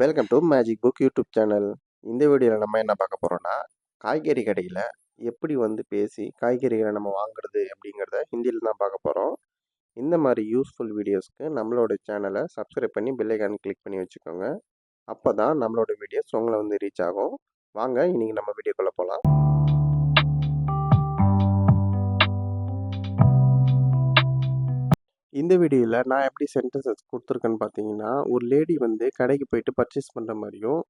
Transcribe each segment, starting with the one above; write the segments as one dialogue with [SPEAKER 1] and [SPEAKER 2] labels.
[SPEAKER 1] Welcome to magic book YouTube channel. இந்த வீடியோவில் நம்ம என்ன பார்க்க போகிறோம்னா, காய்கறி கடையில் எப்படி பேசி காய்கறிகளை நம்ம வாங்குறது அப்படிங்கிறத ஹிந்தியில் தான் பார்க்க போகிறோம். இந்த மாதிரி யூஸ்ஃபுல் வீடியோஸ்க்கு நம்மளோட சேனலை சப்ஸ்கிரைப் பண்ணி பெல் ஐகான் கிளிக் பண்ணி வச்சுக்கோங்க. அப்போ தான் நம்மளோட வீடியோஸ் உங்களை ரீச் ஆகும். வாங்க இன்னைக்கு நம்ம வீடியோக்குள்ளே போகலாம். இந்த வீடியோவில் நான் எப்படி சென்டென்சஸ் கொடுத்துருக்கேன்னு பார்த்தீங்கன்னா, ஒரு லேடி கடைக்கு போயிட்டு பர்ச்சேஸ் பண்ணுற மாதிரியும்,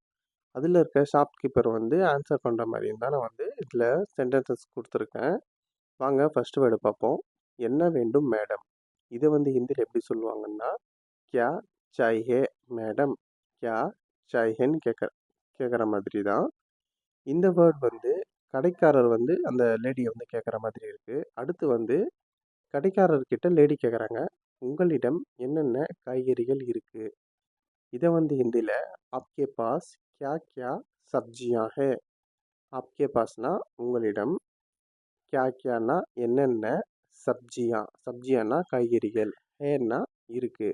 [SPEAKER 1] அதில் இருக்க ஷாப்கீப்பர் ஆன்சர் பண்ணுற மாதிரியும் தான் நான் இதில் சென்டென்சஸ் கொடுத்துருக்கேன். வாங்க ஃபர்ஸ்ட் வேர்டு பார்ப்போம். என்ன வேண்டும் மேடம்? இதை ஹிந்தியில் எப்படி சொல்லுவாங்கன்னா, கியா சாஹியே மேடம், கியா சாஹியேன்னு கேட்குற மாதிரி தான். இந்த வேர்ட் கடைக்காரர் அந்த லேடியை கேட்குற மாதிரி இருக்குது. அடுத்து கடைக்காரர்கிட்ட லேடி கேட்குறாங்க, உங்களிடம் என்னென்ன காய்கறிகள் இருக்குது? இதை ஹிந்தியில் ஆப்கே பாஸ் क्या क्या सब्जियां है? आपके पासனா உங்களிடம், क्या क्याனா என்னென்ன, சப்ஜியானா காய்கறிகள், ஹேன்னா இருக்கு,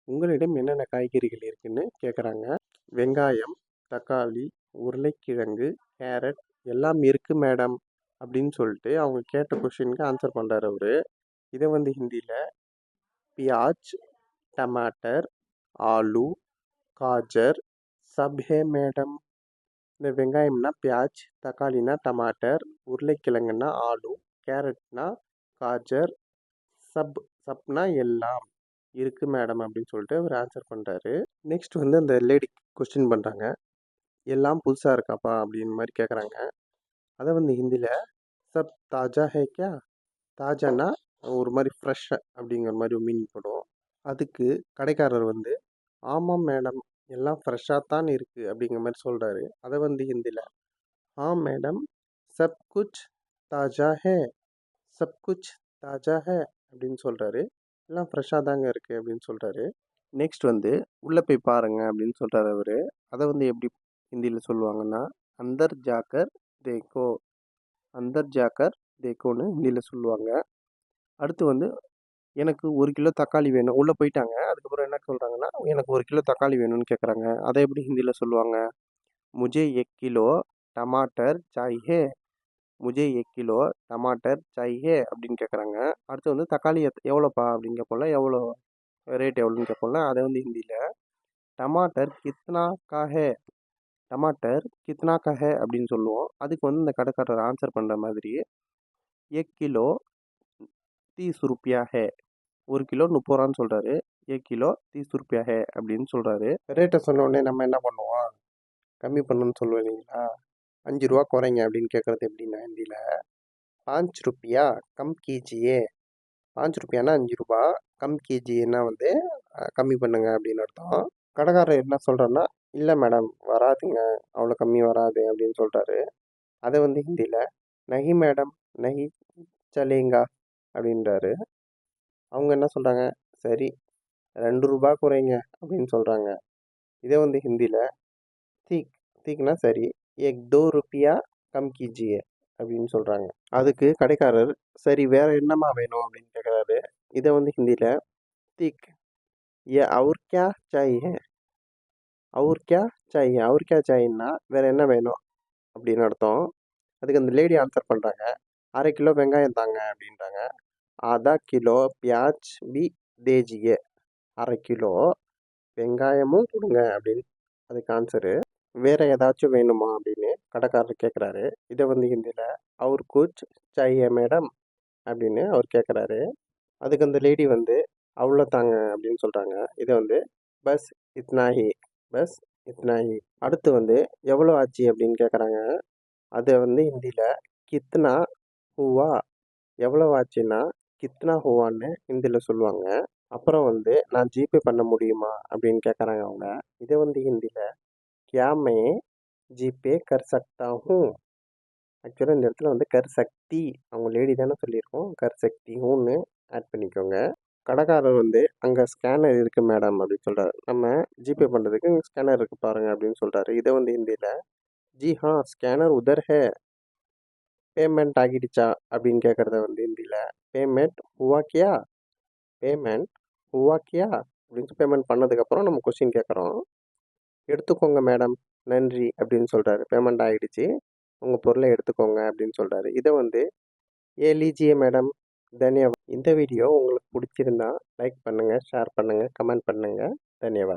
[SPEAKER 1] உங்களிடம் என்னென்ன காய்கறிகள் இருக்குன்னு கேட்குறாங்க. வெங்காயம், தக்காளி, உருளைக்கிழங்கு, கேரட் எல்லாம் இருக்கு மேடம் அப்படின்னு சொல்லிட்டு அவங்க கேட்ட கொஷினுக்கு ஆன்சர் பண்ணுறாரு அவரு. இதை ஹிந்தியில் பியாஜ், டமாட்டர், ஆலு, காஜர் சப் ஹே மேடம். இந்த வெங்காயம்னா பியாஜ், தக்காளினா டமாட்டர், உருளைக்கிழங்குனா ஆலு, கேரட்னா காஜர், சப்னா எல்லாம் இருக்கு மேடம் அப்படின்னு சொல்லிட்டு அவர் ஆன்சர் பண்ணுறாரு. நெக்ஸ்ட் அந்த லேடி கொஸ்டின் பண்ணுறாங்க, எல்லாம் புதுசாக இருக்காப்பா அப்படின்னு மாதிரி கேட்குறாங்க. அதை ஹிந்தியில் சப் தாஜா ஹே கியா? தாஜானா ஒரு மாதிரி ஃப்ரெஷ் அப்படிங்கிற மாதிரி மீனிங் போடும். அதுக்கு கடைக்காரர் ஆமாம் மேடம், எல்லாம் ஃப்ரெஷ்ஷாக தான் இருக்குது அப்படிங்கிற மாதிரி சொல்கிறாரு. அதை ஹிந்தியில் हाँ मैडम सब कुछ ताज़ा है, सब कुछ ताज़ा है அப்படின்னு சொல்கிறாரு. எல்லாம் ஃப்ரெஷ்ஷாக தாங்க இருக்குது அப்படின்னு சொல்கிறாரு. நெக்ஸ்ட் உள்ளே போய் பாருங்க அப்படின்னு சொல்கிறாரு அவர். அதை எப்படி ஹிந்தியில் சொல்லுவாங்கன்னா, அந்தர் ஜாக்கர் தேக்கோ, அந்தர் ஜாக்கர் தேக்கோன்னு ஹிந்தியில் சொல்லுவாங்க. அடுத்து எனக்கு 1 கிலோ தக்காளி வேணும். உள்ளே போயிட்டாங்க. அதுக்கப்புறம் என்ன சொல்கிறாங்கன்னா, எனக்கு 1 கிலோ தக்காளி வேணும்னு கேட்குறாங்க. அதை எப்படி ஹிந்தியில் சொல்லுவாங்க? मुझे 1 किलो टमाटर चाहिए, मुझे 1 किलो टमाटर चाहिए அப்படின்னு கேட்குறாங்க. அடுத்து தக்காளி எவ்வளோப்பா அப்படின்னு கேட்போம்ல, எவ்வளோ ரேட் எவ்வளோன்னு கேட்போம்ல, அதை ஹிந்தியில் டமாட்டர் கித்னா கா ஹே, டமாட்டர் கித்னா கா ஹே அப்படின்னு சொல்லுவோம். அதுக்கு இந்த கடைக்காரர் ஆன்சர் பண்ணுற மாதிரி 1 கிலோ 30 रुपया है, 1 கிலோ 30 ரூபான்னு சொல்கிறாரு. 1 கிலோ 30 रुपया है அப்படின்னு சொல்கிறாரு. ரேட்டை சொன்ன உடனே நம்ம என்ன பண்ணுவோம்? கம்மி பண்ணுன்னு சொல்லுவோம் இல்லைங்களா? 5 ரூபா குறைங்க அப்படின்னு கேட்குறது எப்படின்னா ஹிந்தியில் 5 रुपया கம் கீஜியே. 5 रुपयाனா 5 ரூபா, கம் கீஜியேன்னா கம்மி பண்ணுங்க அப்படின்னு அர்த்தம். கடைக்காரர் என்ன சொல்கிறாருன்னா, இல்லை மேடம் வராதுங்க, அவ்வளோ கம்மி வராது அப்படின்னு சொல்கிறாரு. அதை ஹிந்தியில் நஹி மேடம் நஹி சலேங்கா அப்படின்றாரு. அவங்க என்ன சொல்கிறாங்க, சரி 2 ரூபா குறைங்க அப்படின்னு சொல்கிறாங்க. இதை ஹிந்தியில் தீக், தீக்னா சரி, 1-2 रुपया கம் கீஜியே அப்படின்னு சொல்கிறாங்க. அதுக்கு கடைக்காரர், சரி வேற என்னம்மா வேணும் அப்படின்னு கேட்குறாரு. இதை ஹிந்தியில் தீக் ஏ அவுர் கியா சாஹியே, அவுர் கியா சாஹியே, அவுர் கியா சாஹின்னா வேற என்ன வேணும் அப்படின்னு அர்த்தம். அதுக்கு அந்த லேடி ஆன்சர் பண்ணுறாங்க, 1/2 கிலோ வெங்காயம் தாங்க அப்படின்றாங்க. ஆதா கிலோ பியாஜ் பி தேஜியே, 1/2 கிலோ வெங்காயமும் கொடுங்க அப்படின்னு அதுக்கு ஆன்சரு. வேற ஏதாச்சும் வேணுமா அப்படின்னு கடைக்காரர் கேட்குறாரு. இதை ஹிந்தியில் அவர் குச் சாஹியே மேடம் அப்படின்னு அவர் கேட்குறாரு. அதுக்கு அந்த லேடி அவ்வளோ தாங்க அப்படின்னு சொல்கிறாங்க. இதை பஸ் இத்னாஹி, பஸ் இத்னாஹி. அடுத்து எவ்வளோ ஆச்சு அப்படின்னு கேட்குறாங்க. அதை ஹிந்தியில் கித்னா ஹூவா, எவ்வளோ ஆச்சுன்னா கித்னா ஹூவான்னு ஹிந்தியில் சொல்லுவாங்க. அப்புறம் நான் ஜிபே பண்ண முடியுமா அப்படின்னு கேட்குறாங்க அவங்க. இதை ஹிந்தியில் கியா மே ஜிபே கர் சக்தா ஹூ. ஆக்சுவலாக இந்த இடத்துல கர் சக்தி, அவங்க லேடி தானே சொல்லியிருக்கோம், கர் சக்தி ஹூன்னு ஆட் பண்ணிக்கோங்க. கடைக்காரர் அங்கே ஸ்கேனர் இருக்குது மேடம் அப்படின்னு சொல்கிறாரு. நம்ம ஜிபே பண்ணுறதுக்கு ஸ்கேனர் இருக்குது பாருங்கள் அப்படின்னு சொல்கிறாரு. இதை ஹிந்தியில் ஜி ஹா ஸ்கேனர் உதர் ஹே, பேமெண்ட் ஆகிடுச்சா அப்படின்னு கேட்குறத ஹிந்தியில் பேமெண்ட் ஹுவா கியா, பேமெண்ட் ஹுவா கியா அப்படின்னு பேமெண்ட் பண்ணதுக்கப்புறம் நம்ம கொஸ்டின் கேட்குறோம். எடுத்துக்கோங்க மேடம், நன்றி அப்படின்னு சொல்கிறாரு. பேமெண்ட் ஆகிடுச்சு, உங்கள் பொருளை எடுத்துக்கோங்க அப்படின்னு சொல்கிறாரு. இதை வந்து ஏ லீஜியே மேடம், தன்யவாத். இந்த வீடியோ உங்களுக்கு பிடிச்சிருந்தா லைக் பண்ணுங்கள், ஷேர் பண்ணுங்கள், கமெண்ட் பண்ணுங்கள். தன்யவாத்.